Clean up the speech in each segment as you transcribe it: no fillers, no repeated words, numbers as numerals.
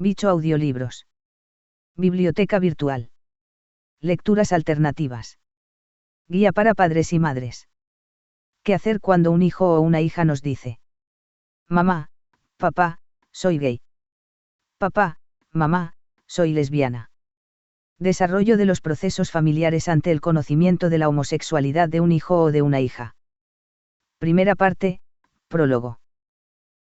Bicho Audiolibros. Biblioteca virtual. Lecturas alternativas. Guía para padres y madres. ¿Qué hacer cuando un hijo o una hija nos dice: mamá, papá, soy gay? Papá, mamá, soy lesbiana. Desarrollo de los procesos familiares ante el conocimiento de la homosexualidad de un hijo o de una hija. Primera parte, prólogo.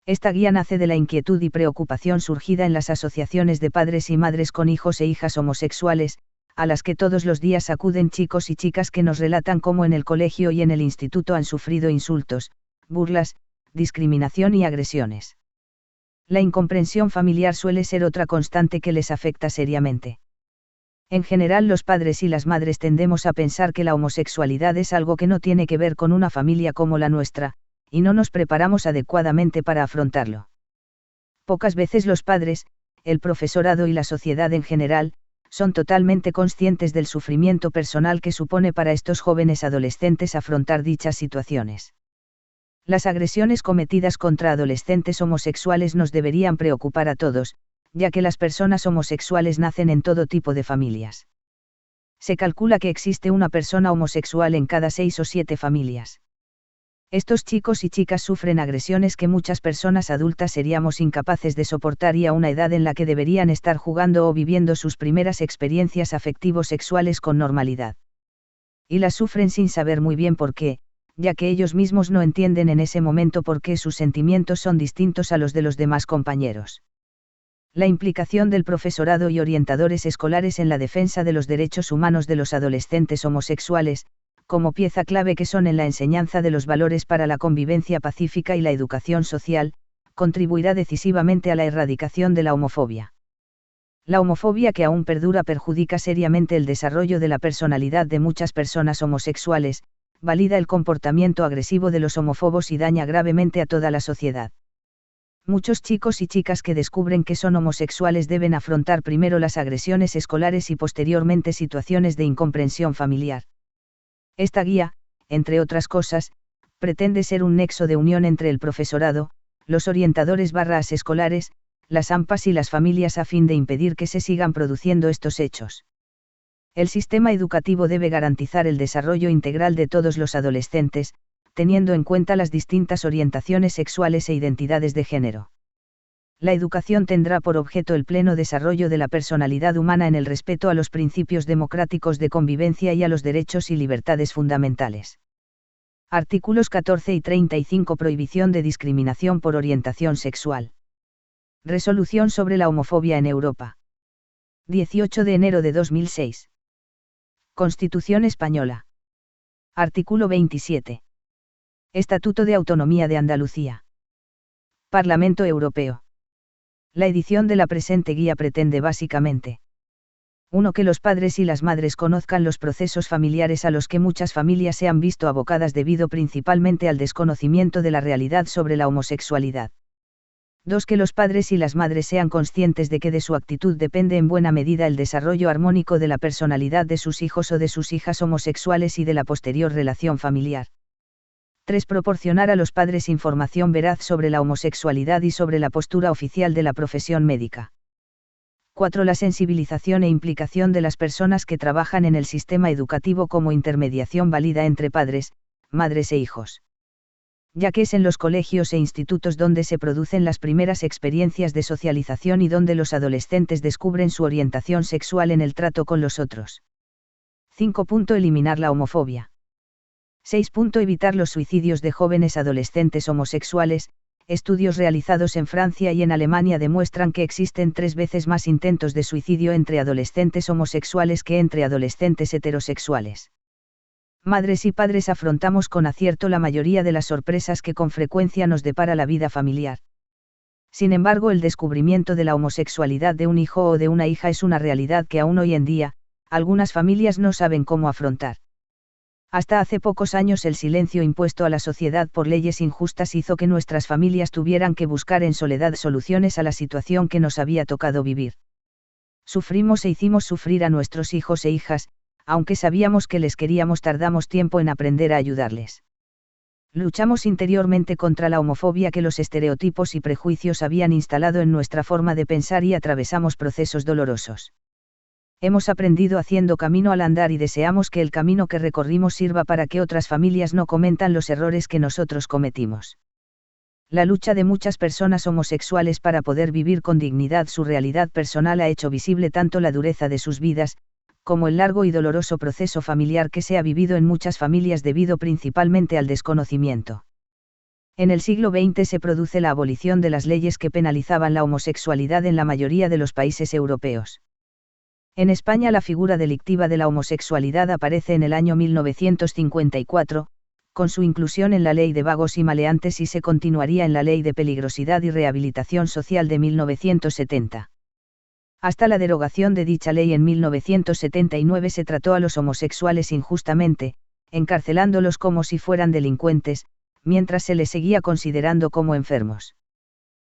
Esta guía nace de la inquietud y preocupación surgida en las asociaciones de padres y madres con hijos e hijas homosexuales, a las que todos los días acuden chicos y chicas que nos relatan cómo en el colegio y en el instituto han sufrido insultos, burlas, discriminación y agresiones. La incomprensión familiar suele ser otra constante que les afecta seriamente. En general, los padres y las madres tendemos a pensar que la homosexualidad es algo que no tiene que ver con una familia como la nuestra, y no nos preparamos adecuadamente para afrontarlo. Pocas veces los padres, el profesorado y la sociedad en general, son totalmente conscientes del sufrimiento personal que supone para estos jóvenes adolescentes afrontar dichas situaciones. Las agresiones cometidas contra adolescentes homosexuales nos deberían preocupar a todos, ya que las personas homosexuales nacen en todo tipo de familias. Se calcula que existe una persona homosexual en cada 6 o 7 familias. Estos chicos y chicas sufren agresiones que muchas personas adultas seríamos incapaces de soportar, y a una edad en la que deberían estar jugando o viviendo sus primeras experiencias afectivo-sexuales con normalidad. Y las sufren sin saber muy bien por qué, ya que ellos mismos no entienden en ese momento por qué sus sentimientos son distintos a los de los demás compañeros. La implicación del profesorado y orientadores escolares en la defensa de los derechos humanos de los adolescentes homosexuales, como pieza clave que son en la enseñanza de los valores para la convivencia pacífica y la educación social, contribuirá decisivamente a la erradicación de la homofobia. La homofobia que aún perdura perjudica seriamente el desarrollo de la personalidad de muchas personas homosexuales, valida el comportamiento agresivo de los homófobos y daña gravemente a toda la sociedad. Muchos chicos y chicas que descubren que son homosexuales deben afrontar primero las agresiones escolares y posteriormente situaciones de incomprensión familiar. Esta guía, entre otras cosas, pretende ser un nexo de unión entre el profesorado, los orientadores / escolares, las AMPAs y las familias a fin de impedir que se sigan produciendo estos hechos. El sistema educativo debe garantizar el desarrollo integral de todos los adolescentes, teniendo en cuenta las distintas orientaciones sexuales e identidades de género. La educación tendrá por objeto el pleno desarrollo de la personalidad humana en el respeto a los principios democráticos de convivencia y a los derechos y libertades fundamentales. Artículos 14 y 35. Prohibición de discriminación por orientación sexual. Resolución sobre la homofobia en Europa. 18 de enero de 2006. Constitución Española. Artículo 27. Estatuto de Autonomía de Andalucía. Parlamento Europeo. La edición de la presente guía pretende básicamente: 1. Que los padres y las madres conozcan los procesos familiares a los que muchas familias se han visto abocadas debido principalmente al desconocimiento de la realidad sobre la homosexualidad. 2. Que los padres y las madres sean conscientes de que de su actitud depende en buena medida el desarrollo armónico de la personalidad de sus hijos o de sus hijas homosexuales y de la posterior relación familiar. 3. Proporcionar a los padres información veraz sobre la homosexualidad y sobre la postura oficial de la profesión médica. 4. La sensibilización e implicación de las personas que trabajan en el sistema educativo como intermediación válida entre padres, madres e hijos. Ya que es en los colegios e institutos donde se producen las primeras experiencias de socialización y donde los adolescentes descubren su orientación sexual en el trato con los otros. 5. Eliminar la homofobia. 6. Evitar los suicidios de jóvenes adolescentes homosexuales. Estudios realizados en Francia y en Alemania demuestran que existen 3 veces más intentos de suicidio entre adolescentes homosexuales que entre adolescentes heterosexuales. Madres y padres afrontamos con acierto la mayoría de las sorpresas que con frecuencia nos depara la vida familiar. Sin embargo, el descubrimiento de la homosexualidad de un hijo o de una hija es una realidad que aún hoy en día, algunas familias no saben cómo afrontar. Hasta hace pocos años el silencio impuesto a la sociedad por leyes injustas hizo que nuestras familias tuvieran que buscar en soledad soluciones a la situación que nos había tocado vivir. Sufrimos e hicimos sufrir a nuestros hijos e hijas, aunque sabíamos que les queríamos, tardamos tiempo en aprender a ayudarles. Luchamos interiormente contra la homofobia que los estereotipos y prejuicios habían instalado en nuestra forma de pensar y atravesamos procesos dolorosos. Hemos aprendido haciendo camino al andar y deseamos que el camino que recorrimos sirva para que otras familias no cometan los errores que nosotros cometimos. La lucha de muchas personas homosexuales para poder vivir con dignidad su realidad personal ha hecho visible tanto la dureza de sus vidas, como el largo y doloroso proceso familiar que se ha vivido en muchas familias debido principalmente al desconocimiento. En el siglo XX se produce la abolición de las leyes que penalizaban la homosexualidad en la mayoría de los países europeos. En España la figura delictiva de la homosexualidad aparece en el año 1954, con su inclusión en la Ley de Vagos y Maleantes y se continuaría en la Ley de Peligrosidad y Rehabilitación Social de 1970. Hasta la derogación de dicha ley en 1979 se trató a los homosexuales injustamente, encarcelándolos como si fueran delincuentes, mientras se les seguía considerando como enfermos.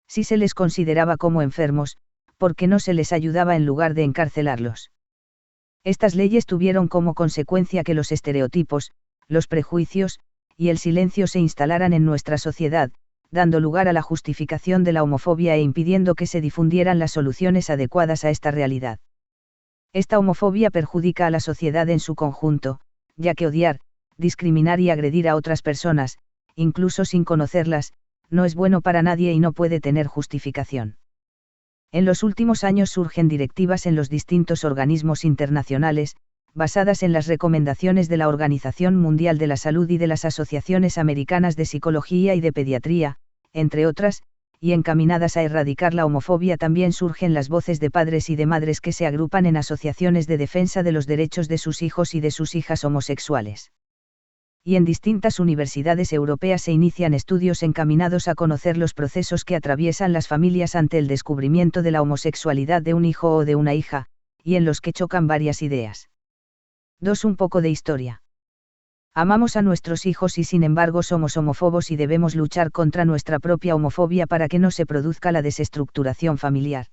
Si se les consideraba como enfermos, ¿por qué no se les ayudaba en lugar de encarcelarlos? Estas leyes tuvieron como consecuencia que los estereotipos, los prejuicios, y el silencio se instalaran en nuestra sociedad, dando lugar a la justificación de la homofobia e impidiendo que se difundieran las soluciones adecuadas a esta realidad. Esta homofobia perjudica a la sociedad en su conjunto, ya que odiar, discriminar y agredir a otras personas, incluso sin conocerlas, no es bueno para nadie y no puede tener justificación. En los últimos años surgen directivas en los distintos organismos internacionales, basadas en las recomendaciones de la Organización Mundial de la Salud y de las asociaciones americanas de psicología y de pediatría, entre otras, y encaminadas a erradicar la homofobia. También surgen las voces de padres y de madres que se agrupan en asociaciones de defensa de los derechos de sus hijos y de sus hijas homosexuales. Y en distintas universidades europeas se inician estudios encaminados a conocer los procesos que atraviesan las familias ante el descubrimiento de la homosexualidad de un hijo o de una hija, y en los que chocan varias ideas. 2. Un poco de historia. Amamos a nuestros hijos y sin embargo somos homófobos y debemos luchar contra nuestra propia homofobia para que no se produzca la desestructuración familiar.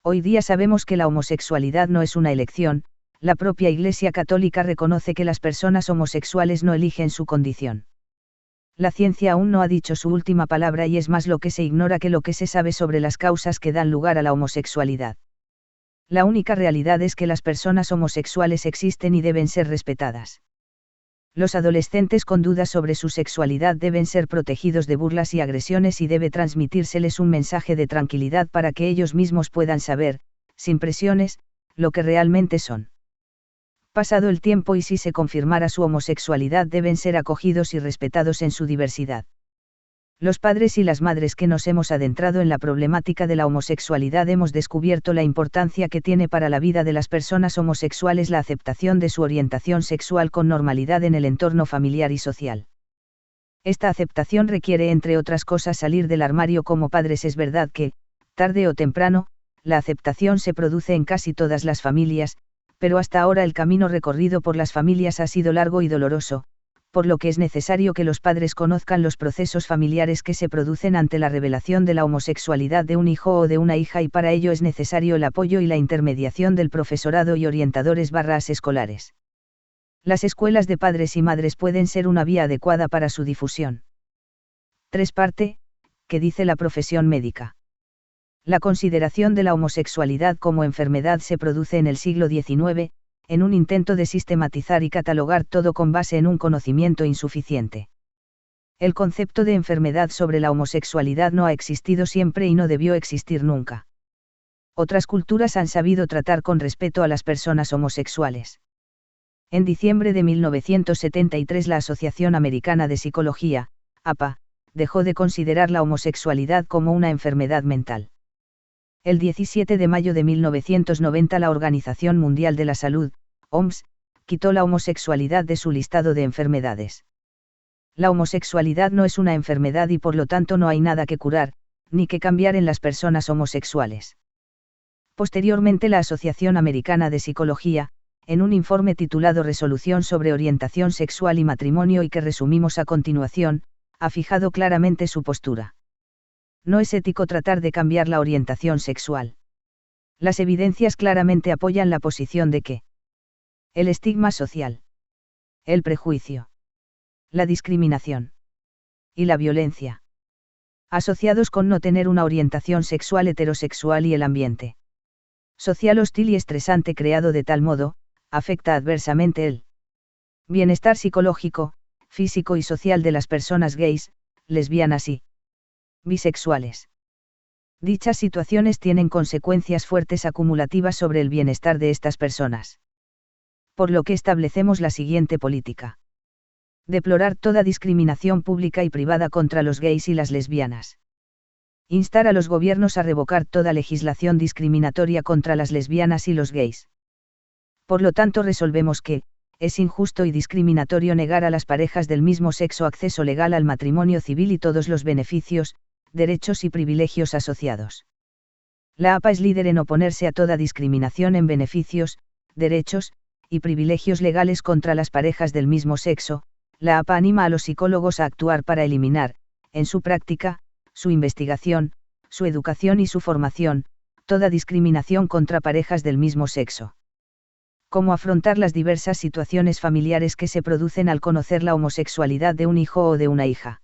Hoy día sabemos que la homosexualidad no es una elección, la propia Iglesia Católica reconoce que las personas homosexuales no eligen su condición. La ciencia aún no ha dicho su última palabra y es más lo que se ignora que lo que se sabe sobre las causas que dan lugar a la homosexualidad. La única realidad es que las personas homosexuales existen y deben ser respetadas. Los adolescentes con dudas sobre su sexualidad deben ser protegidos de burlas y agresiones y debe transmitírseles un mensaje de tranquilidad para que ellos mismos puedan saber, sin presiones, lo que realmente son. Pasado el tiempo y si se confirmara su homosexualidad deben ser acogidos y respetados en su diversidad. Los padres y las madres que nos hemos adentrado en la problemática de la homosexualidad hemos descubierto la importancia que tiene para la vida de las personas homosexuales la aceptación de su orientación sexual con normalidad en el entorno familiar y social. Esta aceptación requiere, entre otras cosas, salir del armario como padres. Es verdad que, tarde o temprano, la aceptación se produce en casi todas las familias, pero hasta ahora el camino recorrido por las familias ha sido largo y doloroso, por lo que es necesario que los padres conozcan los procesos familiares que se producen ante la revelación de la homosexualidad de un hijo o de una hija y para ello es necesario el apoyo y la intermediación del profesorado y orientadores escolares. Las escuelas de padres y madres pueden ser una vía adecuada para su difusión. 3. Parte, ¿qué dice la profesión médica? La consideración de la homosexualidad como enfermedad se produce en el siglo XIX, en un intento de sistematizar y catalogar todo con base en un conocimiento insuficiente. El concepto de enfermedad sobre la homosexualidad no ha existido siempre y no debió existir nunca. Otras culturas han sabido tratar con respeto a las personas homosexuales. En diciembre de 1973 la Asociación Americana de Psicología, APA, dejó de considerar la homosexualidad como una enfermedad mental. El 17 de mayo de 1990 la Organización Mundial de la Salud, OMS, quitó la homosexualidad de su listado de enfermedades. La homosexualidad no es una enfermedad y por lo tanto no hay nada que curar, ni que cambiar en las personas homosexuales. Posteriormente la Asociación Americana de Psicología, en un informe titulado Resolución sobre Orientación Sexual y Matrimonio y que resumimos a continuación, ha fijado claramente su postura. No es ético tratar de cambiar la orientación sexual. Las evidencias claramente apoyan la posición de que el estigma social, el prejuicio, la discriminación, Y la violencia. Asociados con no tener una orientación sexual heterosexual y el ambiente social hostil y estresante creado de tal modo, afecta adversamente el bienestar psicológico, físico y social de las personas gays, lesbianas y bisexuales. Dichas situaciones tienen consecuencias fuertes acumulativas sobre el bienestar de estas personas. Por lo que establecemos la siguiente política. Deplorar toda discriminación pública y privada contra los gays y las lesbianas. Instar a los gobiernos a revocar toda legislación discriminatoria contra las lesbianas y los gays. Por lo tanto, resolvemos que, es injusto y discriminatorio negar a las parejas del mismo sexo acceso legal al matrimonio civil y todos los beneficios, derechos y privilegios asociados. La APA es líder en oponerse a toda discriminación en beneficios, derechos y privilegios legales contra las parejas del mismo sexo. La APA anima a los psicólogos a actuar para eliminar, en su práctica, su investigación, su educación y su formación, toda discriminación contra parejas del mismo sexo. Cómo afrontar las diversas situaciones familiares que se producen al conocer la homosexualidad de un hijo o de una hija.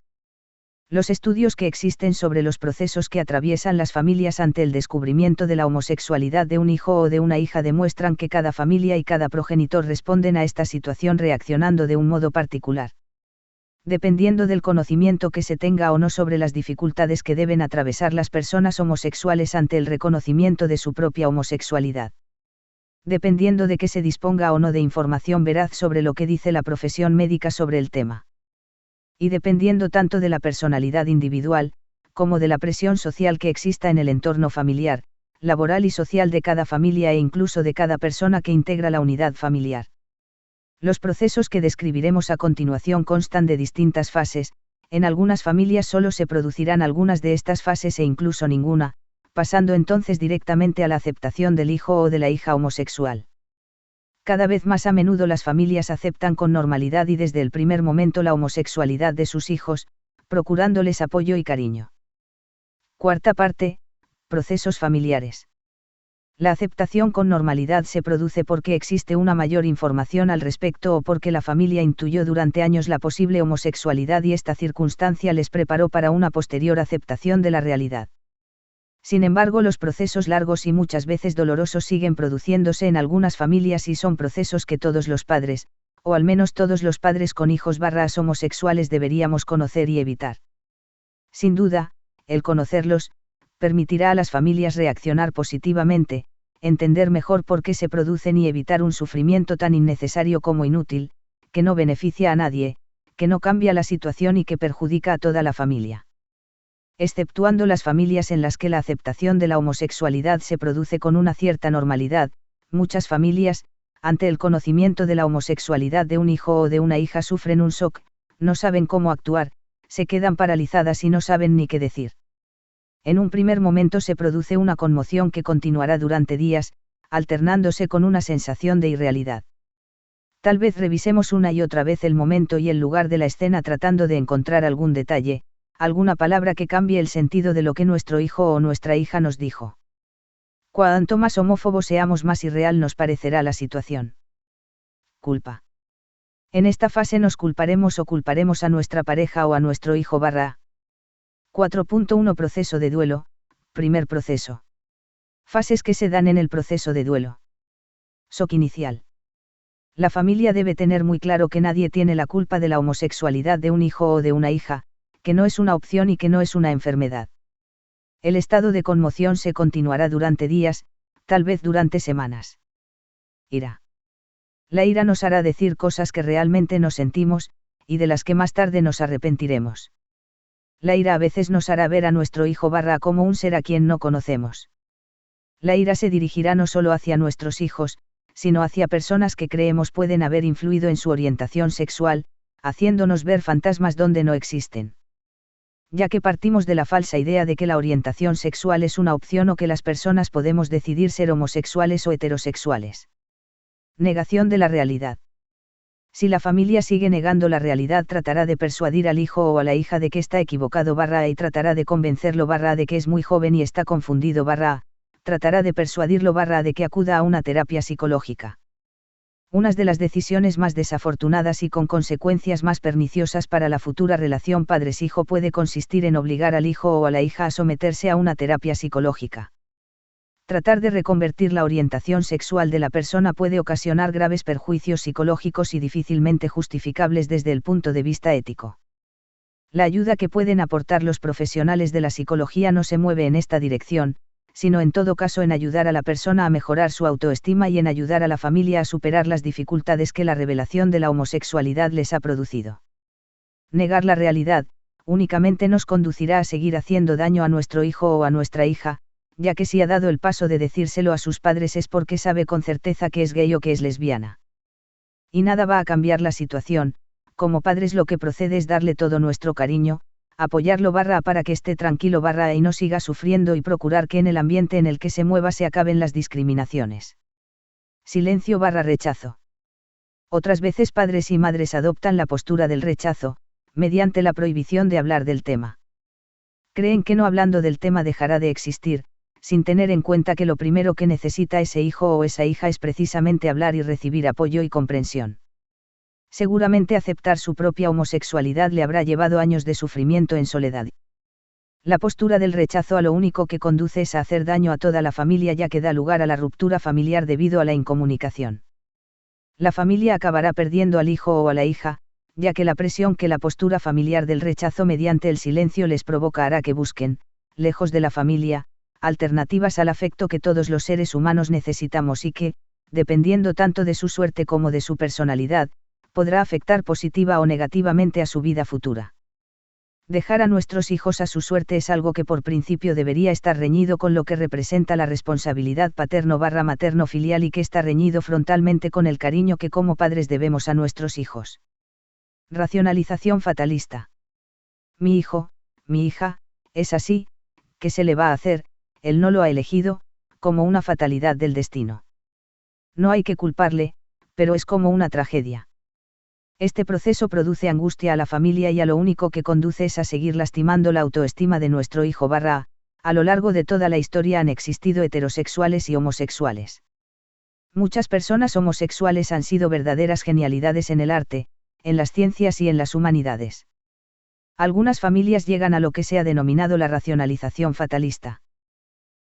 Los estudios que existen sobre los procesos que atraviesan las familias ante el descubrimiento de la homosexualidad de un hijo o de una hija demuestran que cada familia y cada progenitor responden a esta situación reaccionando de un modo particular. Dependiendo del conocimiento que se tenga o no sobre las dificultades que deben atravesar las personas homosexuales ante el reconocimiento de su propia homosexualidad. Dependiendo de que se disponga o no de información veraz sobre lo que dice la profesión médica sobre el tema. Y dependiendo tanto de la personalidad individual, como de la presión social que exista en el entorno familiar, laboral y social de cada familia e incluso de cada persona que integra la unidad familiar. Los procesos que describiremos a continuación constan de distintas fases, en algunas familias solo se producirán algunas de estas fases e incluso ninguna, pasando entonces directamente a la aceptación del hijo o de la hija homosexual. Cada vez más a menudo las familias aceptan con normalidad y desde el primer momento la homosexualidad de sus hijos, procurándoles apoyo y cariño. Cuarta parte, procesos familiares. La aceptación con normalidad se produce porque existe una mayor información al respecto o porque la familia intuyó durante años la posible homosexualidad y esta circunstancia les preparó para una posterior aceptación de la realidad. Sin embargo, los procesos largos y muchas veces dolorosos siguen produciéndose en algunas familias y son procesos que todos los padres, o al menos todos los padres con hijos / homosexuales deberíamos conocer y evitar. Sin duda, el conocerlos, permitirá a las familias reaccionar positivamente, entender mejor por qué se producen y evitar un sufrimiento tan innecesario como inútil, que no beneficia a nadie, que no cambia la situación y que perjudica a toda la familia. Exceptuando las familias en las que la aceptación de la homosexualidad se produce con una cierta normalidad, muchas familias, ante el conocimiento de la homosexualidad de un hijo o de una hija sufren un shock, no saben cómo actuar, se quedan paralizadas y no saben ni qué decir. En un primer momento se produce una conmoción que continuará durante días, alternándose con una sensación de irrealidad. Tal vez revisemos una y otra vez el momento y el lugar de la escena tratando de encontrar algún detalle, alguna palabra que cambie el sentido de lo que nuestro hijo o nuestra hija nos dijo. Cuanto más homófobos seamos, más irreal nos parecerá la situación. Culpa. En esta fase nos culparemos o culparemos a nuestra pareja o a nuestro hijo /. 4.1 Proceso de duelo, primer proceso. Fases que se dan en el proceso de duelo. Shock inicial. La familia debe tener muy claro que nadie tiene la culpa de la homosexualidad de un hijo o de una hija, que no es una opción y que no es una enfermedad. El estado de conmoción se continuará durante días, tal vez durante semanas. Ira. La ira nos hará decir cosas que realmente no sentimos, y de las que más tarde nos arrepentiremos. La ira a veces nos hará ver a nuestro hijo / como un ser a quien no conocemos. La ira se dirigirá no solo hacia nuestros hijos, sino hacia personas que creemos pueden haber influido en su orientación sexual, haciéndonos ver fantasmas donde no existen. Ya que partimos de la falsa idea de que la orientación sexual es una opción o que las personas podemos decidir ser homosexuales o heterosexuales. Negación de la realidad. Si la familia sigue negando la realidad, tratará de persuadir al hijo o a la hija de que está equivocado / y tratará de convencerlo / de que es muy joven y está confundido / tratará de persuadirlo / de que acuda a una terapia psicológica. Unas de las decisiones más desafortunadas y con consecuencias más perniciosas para la futura relación padres-hijo puede consistir en obligar al hijo o a la hija a someterse a una terapia psicológica. Tratar de reconvertir la orientación sexual de la persona puede ocasionar graves perjuicios psicológicos y difícilmente justificables desde el punto de vista ético. La ayuda que pueden aportar los profesionales de la psicología no se mueve en esta dirección, sino en todo caso en ayudar a la persona a mejorar su autoestima y en ayudar a la familia a superar las dificultades que la revelación de la homosexualidad les ha producido. Negar la realidad, únicamente nos conducirá a seguir haciendo daño a nuestro hijo o a nuestra hija, ya que si ha dado el paso de decírselo a sus padres es porque sabe con certeza que es gay o que es lesbiana. Y nada va a cambiar la situación, como padres lo que procede es darle todo nuestro cariño, apoyarlo para que esté tranquilo y no siga sufriendo y procurar que en el ambiente en el que se mueva se acaben las discriminaciones. Silencio rechazo. Otras veces padres y madres adoptan la postura del rechazo, mediante la prohibición de hablar del tema. Creen que no hablando del tema dejará de existir, sin tener en cuenta que lo primero que necesita ese hijo o esa hija es precisamente hablar y recibir apoyo y comprensión. Seguramente aceptar su propia homosexualidad le habrá llevado años de sufrimiento en soledad. La postura del rechazo a lo único que conduce es a hacer daño a toda la familia, ya que da lugar a la ruptura familiar debido a la incomunicación. La familia acabará perdiendo al hijo o a la hija, ya que la presión que la postura familiar del rechazo mediante el silencio les provoca hará que busquen, lejos de la familia, alternativas al afecto que todos los seres humanos necesitamos y que, dependiendo tanto de su suerte como de su personalidad, podrá afectar positiva o negativamente a su vida futura. Dejar a nuestros hijos a su suerte es algo que por principio debería estar reñido con lo que representa la responsabilidad paterno/materno filial y que está reñido frontalmente con el cariño que como padres debemos a nuestros hijos. Racionalización fatalista. Mi hijo, mi hija, es así, ¿qué se le va a hacer? Él no lo ha elegido, como una fatalidad del destino. No hay que culparle, pero es como una tragedia. Este proceso produce angustia a la familia y a lo único que conduce es a seguir lastimando la autoestima de nuestro hijo a lo largo de toda la historia han existido heterosexuales y homosexuales. Muchas personas homosexuales han sido verdaderas genialidades en el arte, en las ciencias y en las humanidades. Algunas familias llegan a lo que se ha denominado la racionalización fatalista.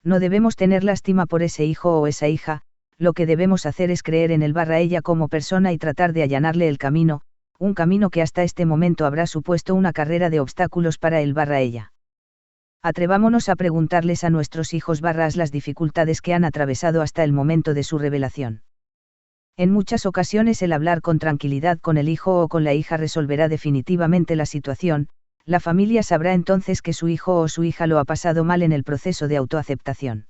No debemos tener lástima por ese hijo o esa hija, lo que debemos hacer es creer en él ella como persona y tratar de allanarle el camino, un camino que hasta este momento habrá supuesto una carrera de obstáculos para él ella. Atrevámonos a preguntarles a nuestros hijos las dificultades que han atravesado hasta el momento de su revelación. En muchas ocasiones el hablar con tranquilidad con el hijo o con la hija resolverá definitivamente la situación, la familia sabrá entonces que su hijo o su hija lo ha pasado mal en el proceso de autoaceptación.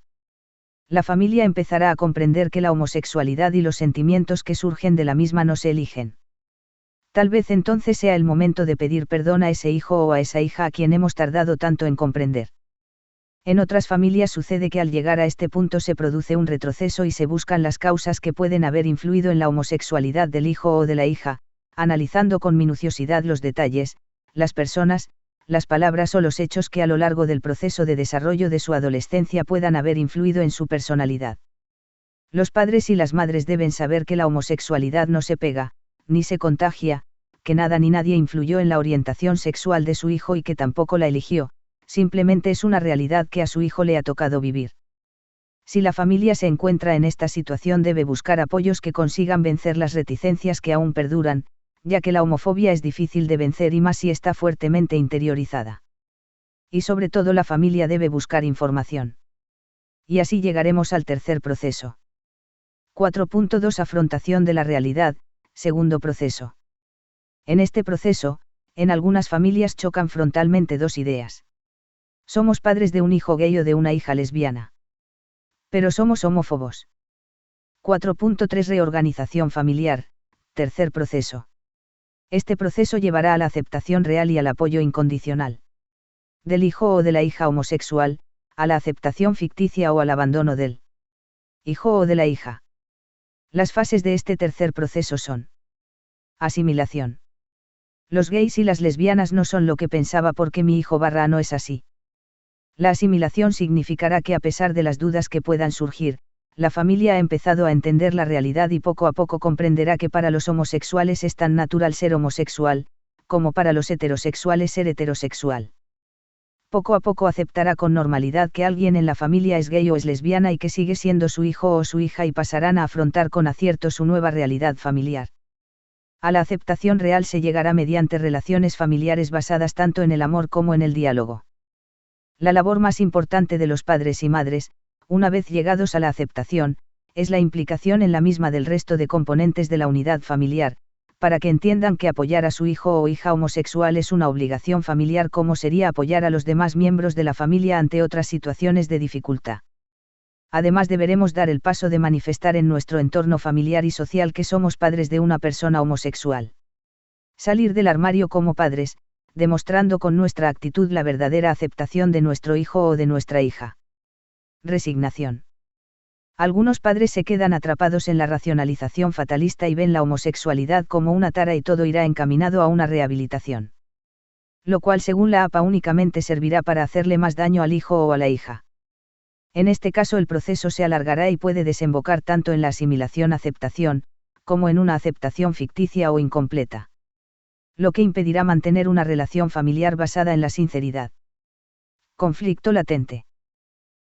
La familia empezará a comprender que la homosexualidad y los sentimientos que surgen de la misma no se eligen. Tal vez entonces sea el momento de pedir perdón a ese hijo o a esa hija a quien hemos tardado tanto en comprender. En otras familias sucede que al llegar a este punto se produce un retroceso y se buscan las causas que pueden haber influido en la homosexualidad del hijo o de la hija, analizando con minuciosidad los detalles, las personas, las palabras o los hechos que a lo largo del proceso de desarrollo de su adolescencia puedan haber influido en su personalidad. Los padres y las madres deben saber que la homosexualidad no se pega, ni se contagia, que nada ni nadie influyó en la orientación sexual de su hijo y que tampoco la eligió, simplemente es una realidad que a su hijo le ha tocado vivir. Si la familia se encuentra en esta situación debe buscar apoyos que consigan vencer las reticencias que aún perduran, ya que la homofobia es difícil de vencer y más si está fuertemente interiorizada. Y sobre todo la familia debe buscar información. Y así llegaremos al tercer proceso. 4.2 Afrontación de la realidad, segundo proceso. En este proceso, en algunas familias chocan frontalmente dos ideas. Somos padres de un hijo gay o de una hija lesbiana. Pero somos homófobos. 4.3 Reorganización familiar, tercer proceso. Este proceso llevará a la aceptación real y al apoyo incondicional. Del hijo o de la hija homosexual, a la aceptación ficticia o al abandono del hijo o de la hija. Las fases de este tercer proceso son: asimilación. Los gays y las lesbianas no son lo que pensaba porque mi hijo no es así. La asimilación significará que a pesar de las dudas que puedan surgir, la familia ha empezado a entender la realidad y poco a poco comprenderá que para los homosexuales es tan natural ser homosexual, como para los heterosexuales ser heterosexual. Poco a poco aceptará con normalidad que alguien en la familia es gay o es lesbiana y que sigue siendo su hijo o su hija y pasarán a afrontar con acierto su nueva realidad familiar. A la aceptación real se llegará mediante relaciones familiares basadas tanto en el amor como en el diálogo. La labor más importante de los padres y madres, una vez llegados a la aceptación, es la implicación en la misma del resto de componentes de la unidad familiar, para que entiendan que apoyar a su hijo o hija homosexual es una obligación familiar como sería apoyar a los demás miembros de la familia ante otras situaciones de dificultad. Además deberemos dar el paso de manifestar en nuestro entorno familiar y social que somos padres de una persona homosexual. Salir del armario como padres, demostrando con nuestra actitud la verdadera aceptación de nuestro hijo o de nuestra hija. Resignación. Algunos padres se quedan atrapados en la racionalización fatalista y ven la homosexualidad como una tara y todo irá encaminado a una rehabilitación. Lo cual según la APA únicamente servirá para hacerle más daño al hijo o a la hija. En este caso el proceso se alargará y puede desembocar tanto en la asimilación-aceptación, como en una aceptación ficticia o incompleta. Lo que impedirá mantener una relación familiar basada en la sinceridad. Conflicto latente.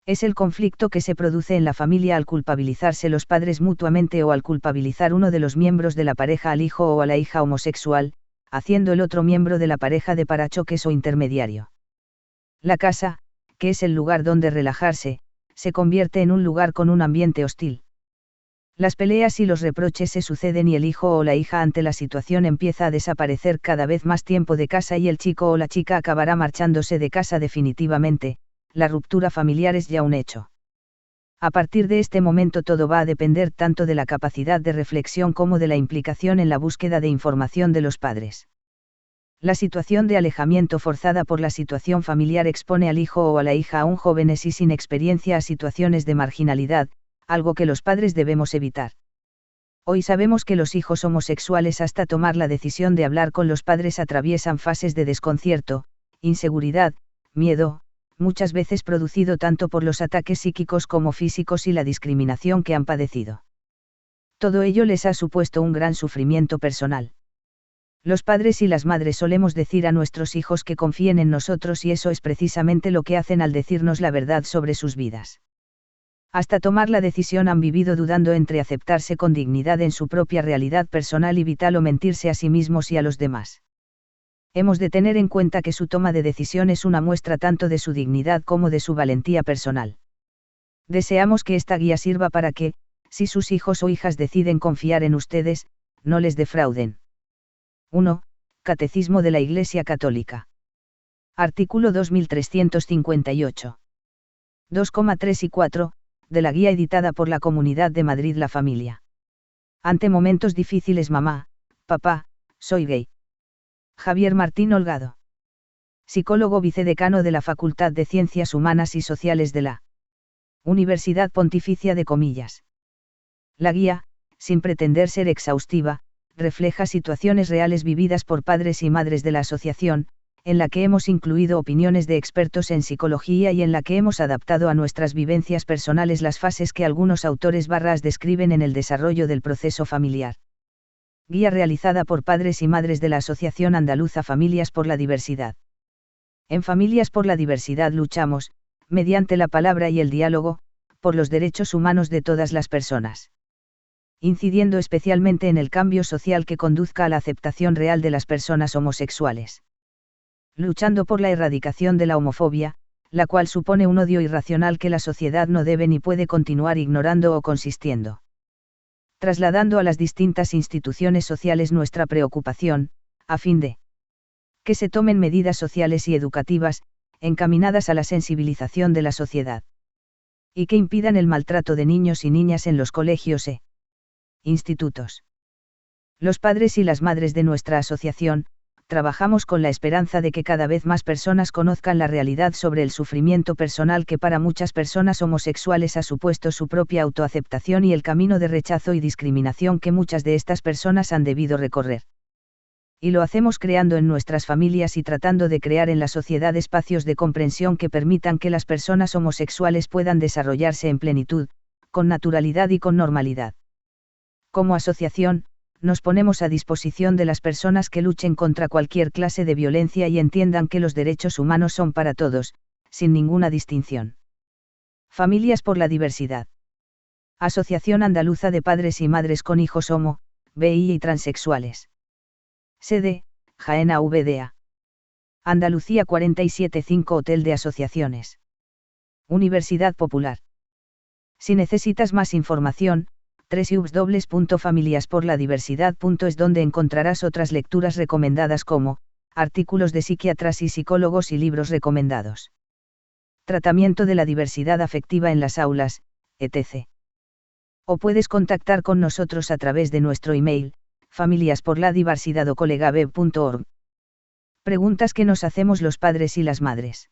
Es el conflicto que se produce en la familia al culpabilizarse los padres mutuamente o al culpabilizar uno de los miembros de la pareja al hijo o a la hija homosexual, haciendo el otro miembro de la pareja de parachoques o intermediario. La casa, que es el lugar donde relajarse, se convierte en un lugar con un ambiente hostil. Las peleas y los reproches se suceden y el hijo o la hija ante la situación empieza a desaparecer cada vez más tiempo de casa y el chico o la chica acabará marchándose de casa definitivamente. La ruptura familiar es ya un hecho. A partir de este momento todo va a depender tanto de la capacidad de reflexión como de la implicación en la búsqueda de información de los padres. La situación de alejamiento forzada por la situación familiar expone al hijo o a la hija aún jóvenes y sin experiencia a situaciones de marginalidad, algo que los padres debemos evitar. Hoy sabemos que los hijos homosexuales hasta tomar la decisión de hablar con los padres atraviesan fases de desconcierto, inseguridad, miedo, muchas veces producido tanto por los ataques psíquicos como físicos y la discriminación que han padecido. Todo ello les ha supuesto un gran sufrimiento personal. Los padres y las madres solemos decir a nuestros hijos que confíen en nosotros y eso es precisamente lo que hacen al decirnos la verdad sobre sus vidas. Hasta tomar la decisión han vivido dudando entre aceptarse con dignidad en su propia realidad personal y vital o mentirse a sí mismos y a los demás. Hemos de tener en cuenta que su toma de decisión es una muestra tanto de su dignidad como de su valentía personal. Deseamos que esta guía sirva para que, si sus hijos o hijas deciden confiar en ustedes, no les defrauden. 1. Catecismo de la Iglesia Católica. Artículo 2358. 2,3 y 4, de la guía editada por la Comunidad de Madrid La Familia. Ante momentos difíciles mamá, papá, soy gay. Javier Martín Holgado. Psicólogo vicedecano de la Facultad de Ciencias Humanas y Sociales de la Universidad Pontificia de Comillas. La guía, sin pretender ser exhaustiva, refleja situaciones reales vividas por padres y madres de la asociación, en la que hemos incluido opiniones de expertos en psicología y en la que hemos adaptado a nuestras vivencias personales las fases que algunos autores describen en el desarrollo del proceso familiar. Guía realizada por padres y madres de la Asociación Andaluza Familias por la Diversidad. En Familias por la Diversidad luchamos, mediante la palabra y el diálogo, por los derechos humanos de todas las personas. Incidiendo especialmente en el cambio social que conduzca a la aceptación real de las personas homosexuales. Luchando por la erradicación de la homofobia, la cual supone un odio irracional que la sociedad no debe ni puede continuar ignorando o consistiendo. Trasladando a las distintas instituciones sociales nuestra preocupación, a fin de que se tomen medidas sociales y educativas, encaminadas a la sensibilización de la sociedad. Y que impidan el maltrato de niños y niñas en los colegios e institutos. Los padres y las madres de nuestra asociación, trabajamos con la esperanza de que cada vez más personas conozcan la realidad sobre el sufrimiento personal que para muchas personas homosexuales ha supuesto su propia autoaceptación y el camino de rechazo y discriminación que muchas de estas personas han debido recorrer. Y lo hacemos creando en nuestras familias y tratando de crear en la sociedad espacios de comprensión que permitan que las personas homosexuales puedan desarrollarse en plenitud, con naturalidad y con normalidad. Como asociación, nos ponemos a disposición de las personas que luchen contra cualquier clase de violencia y entiendan que los derechos humanos son para todos, sin ninguna distinción. Familias por la diversidad. Asociación Andaluza de Padres y Madres con Hijos Homo, BI y Transexuales. Sede, Jaén AVDA. Andalucía 475 Hotel de Asociaciones. Universidad Popular. Si necesitas más información, www.familiasporladiversidad.es, donde encontrarás otras lecturas recomendadas como, artículos de psiquiatras y psicólogos y libros recomendados. Tratamiento de la diversidad afectiva en las aulas, etc. O puedes contactar con nosotros a través de nuestro email, familiasporladiversidad@colegaweb.org. Preguntas que nos hacemos los padres y las madres.